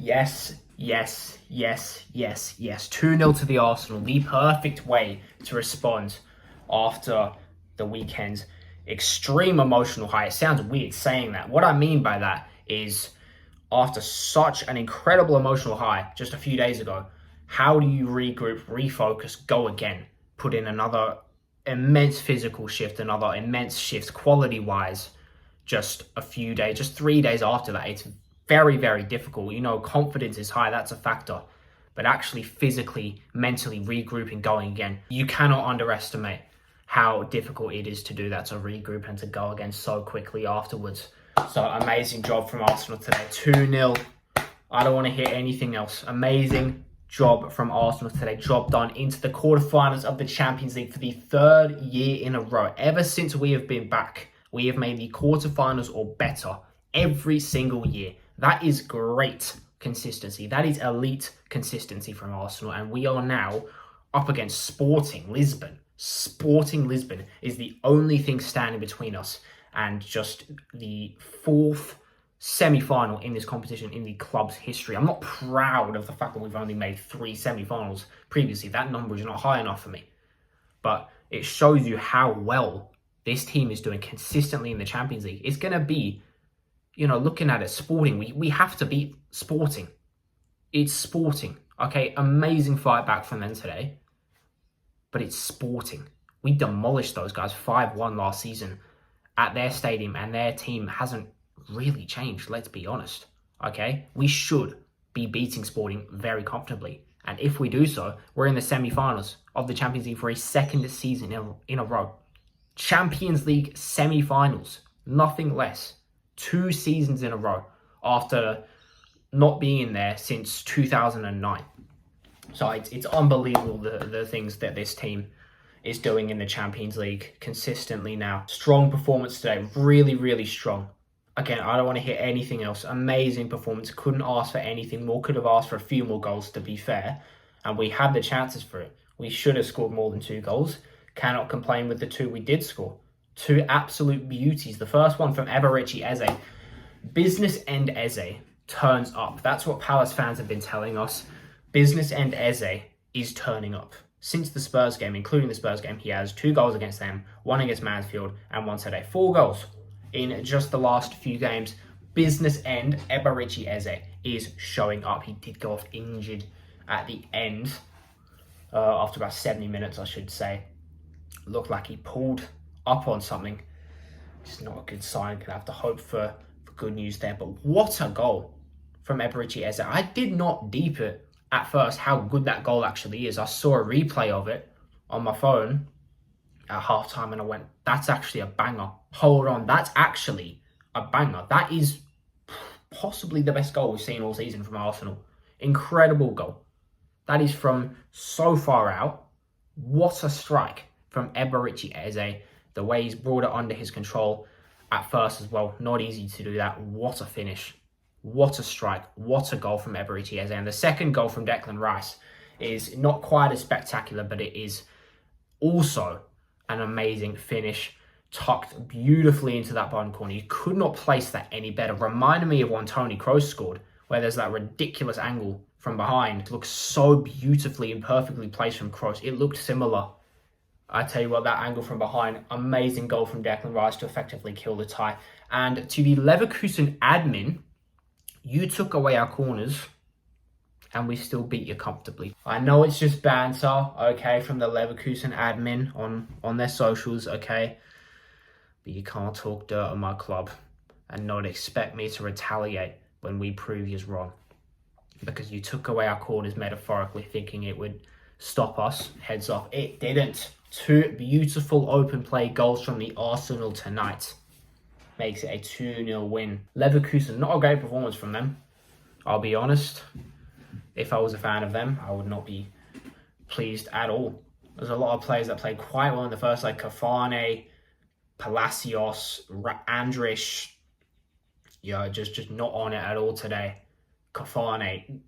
Yes, yes, yes, yes, yes. 2-0 to the Arsenal. The perfect way to respond after the weekend's extreme emotional high. It sounds weird saying that. What I mean by that is after such an incredible emotional high just a few days ago, how do you regroup, refocus, go again, put in another immense physical shift, another immense shift quality-wise, just a few days, just 3 days after that? It's very, very difficult. You know, confidence is high, that's a factor. But actually physically, mentally regrouping, going again, you cannot underestimate how difficult it is to do that, to regroup and to go again so quickly afterwards. So amazing job from Arsenal today. 2-0. I don't want to hear anything else. Amazing job from Arsenal today. Job done into the quarterfinals of the Champions League for the third year in a row. Ever since we have been back, we have made the quarterfinals or better every single year. That is great consistency. That is elite consistency from Arsenal. And we are now up against Sporting Lisbon. Sporting Lisbon is the only thing standing between us and just the fourth semi-final in this competition in the club's history. I'm not proud of the fact that we've only made 3 semi-finals previously. That number is not high enough for me. But it shows you how well this team is doing consistently in the Champions League. It's going to be, you know, looking at it, Sporting, we have to beat Sporting. It's Sporting. Okay, amazing fight back from them today. But it's Sporting. We demolished those guys 5-1 last season at their stadium, and their team hasn't really changed, let's be honest. Okay, we should be beating Sporting very comfortably. And if we do so, we're in the semi-finals of the Champions League for a second season in a row. Champions League semi-finals, nothing less. 2 seasons in a row after not being in there since 2009. So it's unbelievable the things that this team is doing in the Champions League consistently now. Strong performance today, really, really strong. Again, I don't want to hear anything else. Amazing performance. Couldn't ask for anything more. Could have asked for a few more goals, to be fair. And we had the chances for it. We should have scored more than 2 goals. Cannot complain with the 2 we did score. 2 absolute beauties. The first one from Eberici Eze. Business End Eze turns up. That's what Palace fans have been telling us. Business End Eze is turning up. Since the Spurs game, including the Spurs game, he has 2 goals against them, 1 against Mansfield, and 1 today. 4 goals in just the last few games. Business End Eberici Eze is showing up. He did go off injured at the end, after about 70 minutes, I should say. Looked like he pulled up on something. It's not a good sign. Gonna have to hope for good news there. But what a goal from Eberici Eze. I did not deep it at first how good that goal actually is. I saw a replay of it on my phone at halftime and I went, that's actually a banger. Hold on, that's actually a banger. That is possibly the best goal we've seen all season from Arsenal. Incredible goal. That is from so far out. What a strike from Eberici Eze. The way he's brought it under his control at first as well. Not easy to do that. What a finish. What a strike. What a goal from Eberici Eze. And the second goal from Declan Rice is not quite as spectacular, but it is also an amazing finish. Tucked beautifully into that bottom corner. You could not place that any better. Reminded me of when Toni Kroos scored, where there's that ridiculous angle from behind. It looks so beautifully and perfectly placed from Kroos. It looked similar. I tell you what, that angle from behind, amazing goal from Declan Rice to effectively kill the tie. And to the Leverkusen admin, you took away our corners and we still beat you comfortably. I know it's just banter, okay, from the Leverkusen admin on their socials, okay? But you can't talk dirt on my club and not expect me to retaliate when we prove you wrong. Because you took away our corners metaphorically, thinking it would stop us. Heads off. It didn't. 2 beautiful open play goals from the Arsenal tonight. Makes it a 2-0 win. Leverkusen, not a great performance from them. I'll be honest. If I was a fan of them, I would not be pleased at all. There's a lot of players that played quite well in the first, like Cafane, Palacios, Andrish. Yeah, just not on it at all today. Cafane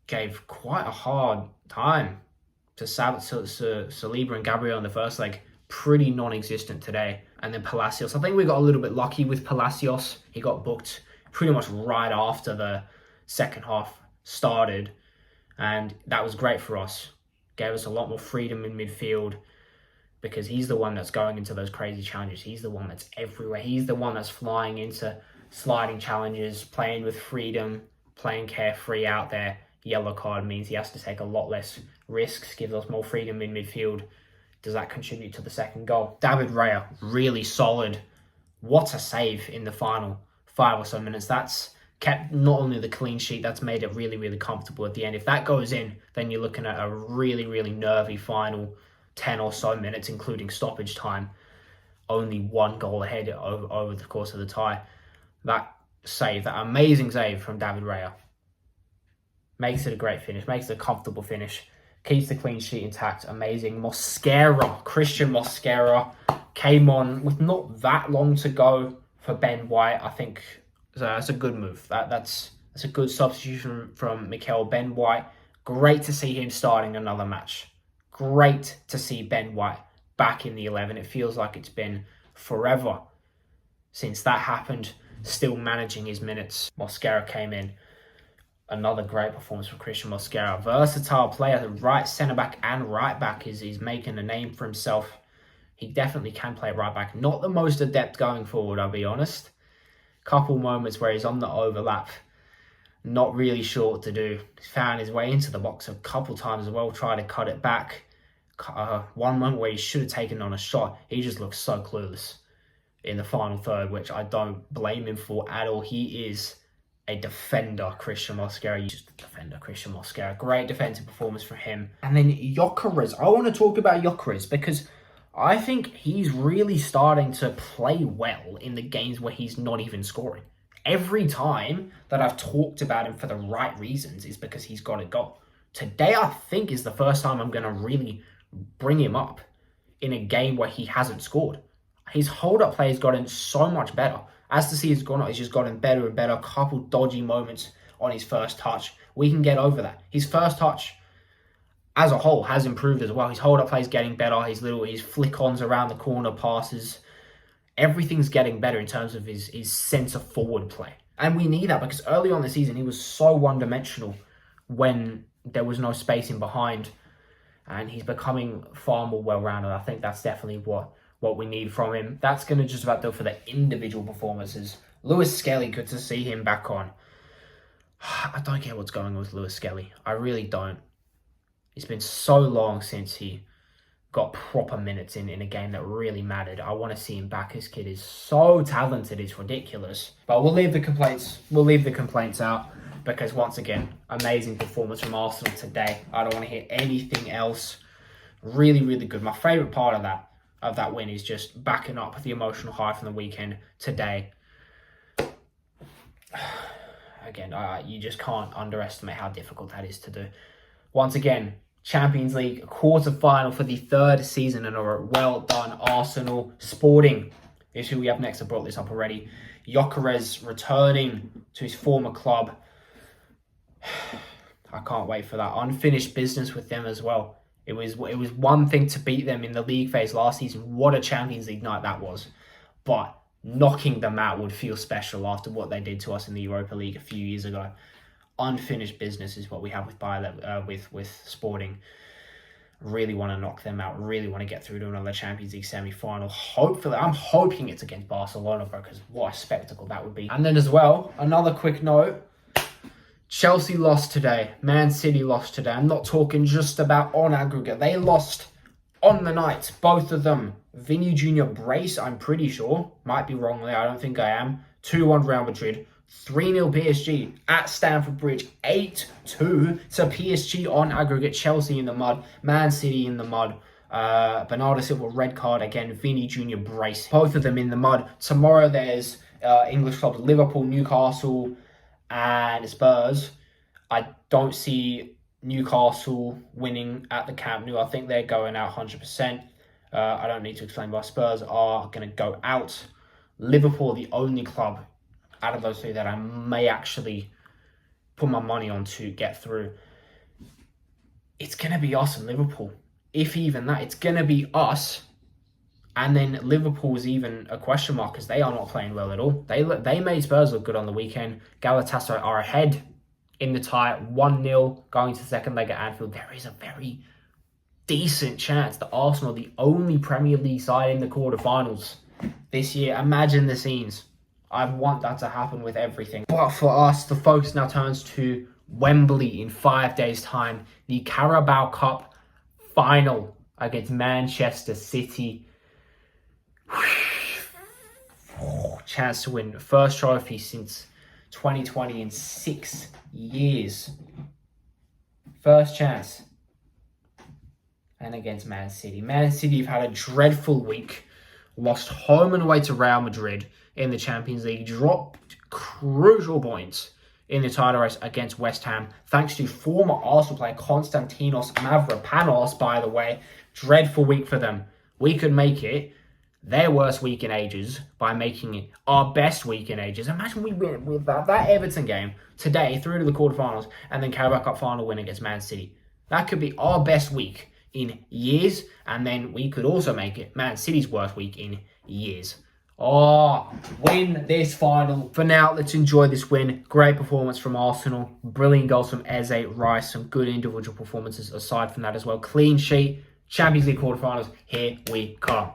gave quite a hard time to Saliba and Gabriel in the first leg. Pretty non-existent today. And then Palacios. I think we got a little bit lucky with Palacios. He got booked pretty much right after second half started, and that was great for us. Gave us a lot more freedom in midfield because he's the one that's going into those crazy challenges. He's the one that's everywhere. He's the one that's flying into sliding challenges, playing with freedom, playing carefree out there. Yellow card means he has to take a lot less risks, gives us more freedom in midfield. Does that contribute to the second goal? David Raya, really solid. What a save in the final 5 or so minutes. That's kept not only the clean sheet, that's made it really, really comfortable at the end. If that goes in, then you're looking at a really, really nervy final 10 or so minutes, including stoppage time. Only one goal ahead over the course of the tie. That save, that amazing save from David Raya, makes it a great finish, makes it a comfortable finish, keeps the clean sheet intact. Amazing. Christian Mosquera came on with not that long to go for Ben White. I think that's a good move. That's a good substitution from Mikel. Ben White, great to see him starting another match. Great to see Ben White back in the 11. It feels like it's been forever since that happened. Still managing his minutes. Mosquera came in. Another great performance from Christian Mosquera. Versatile player, right centre-back and right-back. He's making a name for himself. He definitely can play right-back. Not the most adept going forward, I'll be honest. Couple moments where he's on the overlap. Not really sure what to do. He's found his way into the box a couple times as well. Tried to cut it back. One moment where he should have taken on a shot. He just looks so clueless in the final third, which I don't blame him for at all. He is a defender, Christian Mosquera. Christian Mosquera. Great defensive performance from him. And then Gyökeres. I want to talk about Gyökeres because I think he's really starting to play well in the games where he's not even scoring. Every time that I've talked about him for the right reasons is because he's got a goal. Today, I think, is the first time I'm going to really bring him up in a game where he hasn't scored. His hold-up play has gotten so much better. As the season's gone on, he's just gotten better and better. A couple dodgy moments on his first touch. We can get over that. His first touch, as a whole, has improved as well. His hold-up play is getting better. His flick-ons around the corner passes. Everything's getting better in terms of his centre-forward play. And we need that because early on in the season, he was so one-dimensional when there was no space in behind. And he's becoming far more well-rounded. I think that's definitely what we need from him. That's going to just about do it for the individual performances. Lewis Skelly, good to see him back on. I don't get what's going on with Lewis Skelly. I really don't. It's been so long since he got proper minutes in a game that really mattered. I want to see him back. This kid is so talented, it's ridiculous. But we'll leave the complaints out because once again, amazing performance from Arsenal today. I don't want to hear anything else. Really, really good. My favourite part of that win is just backing up the emotional high from the weekend today. Again, you just can't underestimate how difficult that is to do. Once again, Champions League quarter-final for the third season in a row. Well done, Arsenal. Sporting is who we have next. I brought this up already. Gyökeres returning to his former club. I can't wait for that. Unfinished business with them as well. It was one thing to beat them in the league phase last season. What a Champions League night that was. But knocking them out would feel special after what they did to us in the Europa League a few years ago. Unfinished business is what we have with Sporting. Really want to knock them out. Really want to get through to another Champions League semi-final. Hopefully, I'm hoping it's against Barcelona, because what a spectacle that would be. And then as well, another quick note. Chelsea lost today. Man City lost today. I'm not talking just about on aggregate. They lost on the night. Both of them. Vinny Jr. brace, I'm pretty sure. Might be wrong there. I don't think I am. 2-1 Real Madrid. 3-0 PSG at Stamford Bridge. 8-2 to PSG on aggregate. Chelsea in the mud. Man City in the mud. Bernardo Silva red card again. Vinny Jr. brace. Both of them in the mud. Tomorrow there's English clubs Liverpool, Newcastle and Spurs. I don't see Newcastle winning at the Camp Nou. I think they're going out 100%. I don't need to explain why Spurs are going to go out. Liverpool, the only club out of those three that I may actually put my money on to get through. It's going to be us and Liverpool. If even that, it's going to be us. And then Liverpool is even a question mark because they are not playing well at all. They made Spurs look good on the weekend. Galatasaray are ahead in the tie, 1-0 going to the second leg at Anfield. There is a very decent chance that Arsenal are the only Premier League side in the quarterfinals this year. Imagine the scenes. I want that to happen with everything. But for us, the focus now turns to Wembley in 5 days' time. The Carabao Cup final against Manchester City. Chance to win first trophy since 2020 in 6 years. First chance. And against Man City. Man City have had a dreadful week. Lost home and away to Real Madrid in the Champions League. Dropped crucial points in the title race against West Ham. Thanks to former Arsenal player Konstantinos Mavropanos, by the way. Dreadful week for them. We could make it their worst week in ages by making it our best week in ages. Imagine we win with that Everton game today through to the quarterfinals and then Carabao Cup final win against Man City. That could be our best week in years, and then we could also make it Man City's worst week in years. Win this final. For now, let's enjoy this win. Great performance from Arsenal. Brilliant goals from Eze, Rice. Some good individual performances aside from that as well. Clean sheet. Champions League quarterfinals. Here we come.